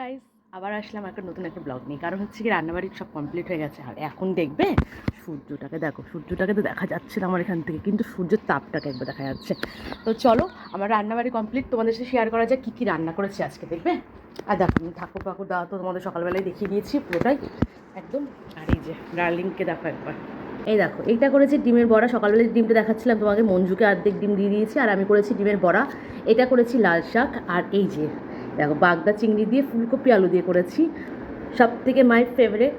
Guys, আবার আসলাম একটা নতুন একটা ব্লগ নিয়ে। কারণ হচ্ছে কি, রান্নাবাড়ি সব কমপ্লিট হয়ে গেছে। আর এখন দেখবে সূর্যটাকে, দেখো সূর্যটাকে তো দেখা যাচ্ছে না আমার এখান থেকে, কিন্তু সূর্যের তাপটাকে একবার দেখা যাচ্ছে। তো চলো, আমার রান্নাবাড়ি কমপ্লিট, তোমাদের সাথে শেয়ার করা যায় কী কী রান্না করেছি আজকে, দেখবে। আর দেখো, ঠাকুর পাকুর দেওয়া তো তোমাদের সকালবেলায় দেখিয়ে দিয়েছি পুরোটাই একদম। আর এই যে ডার্লিংকে দেখো একবার, এই দেখো এইটা করেছি ডিমের বড়া। সকালবেলায় ডিমটা দেখাচ্ছিলাম তোমাকে, মঞ্জুকে অর্ধেক ডিম দিয়ে দিয়েছি, আর আমি করেছি ডিমের বড়া। এটা করেছি লাল শাক, আর এই যে দেখো বাগদা চিংড়ি দিয়ে ফুলকপি আলু দিয়ে করেছি। সব থেকে মাই ফেভারেট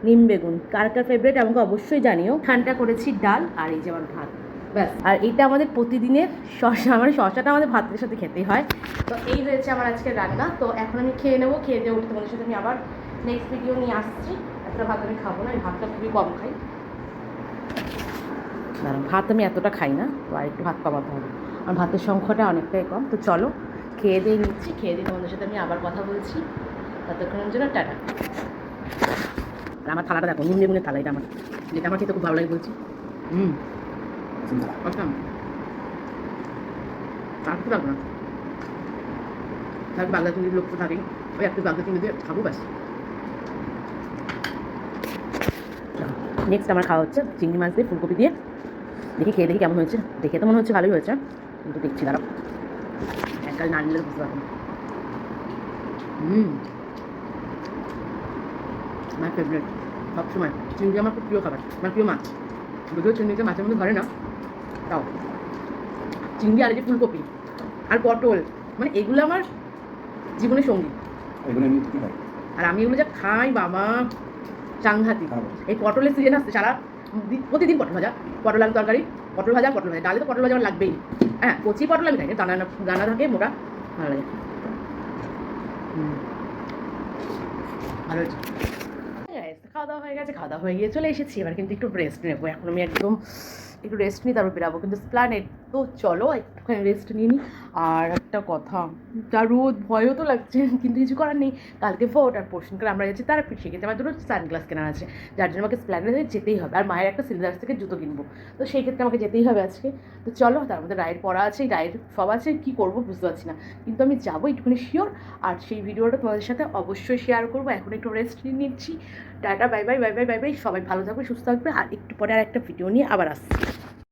নিম বেগুন, কার কার ফেভারেট আমাকে অবশ্যই জানিও। খানটা করেছি ডাল, আর এই যে আমার ভাত, ব্যাস। আর এইটা আমাদের প্রতিদিনের শশা, মানে শশাটা আমাদের ভাতের সাথে খেতেই হয়। তো এই হয়েছে আমার আজকের রান্না। তো এখন আমি খেয়ে নেবো, খেয়ে দিয়ে উঠে তোমাদের সাথে আমি আবার নেক্সট ভিডিও নিয়ে আসছি। এতটা ভাত আমি খাবো না, আমি ভাতটা খুবই কম খাই। দাঁড়ান, ভাত আমি এতটা খাই না, তো আর একটু ভাত কমাতে হবে, আমার ভাতের সংখ্যাটা অনেকটাই কম। তো চলো খেয়ে দিয়ে নিচ্ছি, খেয়ে দিয়ে তোমাদের সাথে আমি আবার কথা বলছি। ততক্ষণের জন্য টাটা। আর আমার থালাটা দেখো, নিম বেগুনের থালা, এটা আমার, যেটা আমার খেতে খুব ভালো লাগে বলছি। আসলাম আর কিছু লাগবে না, তার বাগদা চিংড়ির লোক তো থাকেই, ওই একটু বাগদা চিংড়ি দিয়ে খাবো ব্যাস। নেক্সট আমার খাওয়া হচ্ছে চিংড়ি মাছ দিয়ে ফুলকপি দিয়ে। দেখি খেয়ে দেখি কেমন হয়েছে। দেখে তো মনে হচ্ছে ভালোই হয়েছে, কিন্তু দেখছি দাঁড়াও, এককাল না নিলে বুঝতে পারবো। মাই ফেভারিট, সবসময় চিংড়ি আমার খুব প্রিয় খাবার, আমার প্রিয় মাছ। যদিও চিংড়িকে মাছের মধ্যে ধরে না, তাও চিংড়ি আর এই যে ফুলকপি আর পটল, মানে এগুলো আমার জীবনের সঙ্গী। আর আমি এগুলো যা খাই বাবা, সাংঘাতিক। এই পটলের সিজন আসছে, সারা প্রতিদিন পটল ভাজা, পটল আলু তরকারি, পটল ভাজা, ডালে তো পটল ভাজা আমার লাগবেই। হ্যাঁ, কচি পটল আমি খাই না, দানা দানা থাকে মোটা, ভালো লাগে। ভালো হয়েছে। খাওয়া দাওয়া হয়ে গেছে, খাওয়া দাওয়া হয়ে গিয়ে চলে এসেছি। এবার কিন্তু একটু রেস্ট নেবো। এখন আমি একদম একটু রেস্ট নিই, তারপর বেরাবো কিন্তু প্ল্যানেট। তো চলো একটুখানি রেস্ট নিয়ে নিই। আর একটা কথা, যা রোদ, ভয়ও তো লাগছে, কিন্তু কিছু করার নেই। কালকে ভোট, আর পরশুদিনকাল আমরা যাচ্ছি তারা সেক্ষেত্রে আমার দুটো সানগ্লাস কেনার আছে, যার জন্য আমাকে প্ল্যানেটে যেতেই হবে। আর মায়ের একটা সিলদার্স থেকে জুতো কিনবো, তো সেই ক্ষেত্রে আমাকে যেতেই হবে আজকে। তো চলো, তার মধ্যে রায়ের পড়া আছে, রায়ের সব আছে, কী করবো বুঝতে পারছি না, কিন্তু আমি যাবো একটুখানি শিওর। আর সেই ভিডিওটা তোমাদের সাথে অবশ্যই শেয়ার করবো। এখন একটু রেস্ট নিয়ে নিচ্ছি। Tata, bye bye bye bye bye bye. সবাই ভালো থাকবে, সুস্থ থাকবে, আর একটু পরে আর একটা ভিডিও নিয়ে আবার আসছি।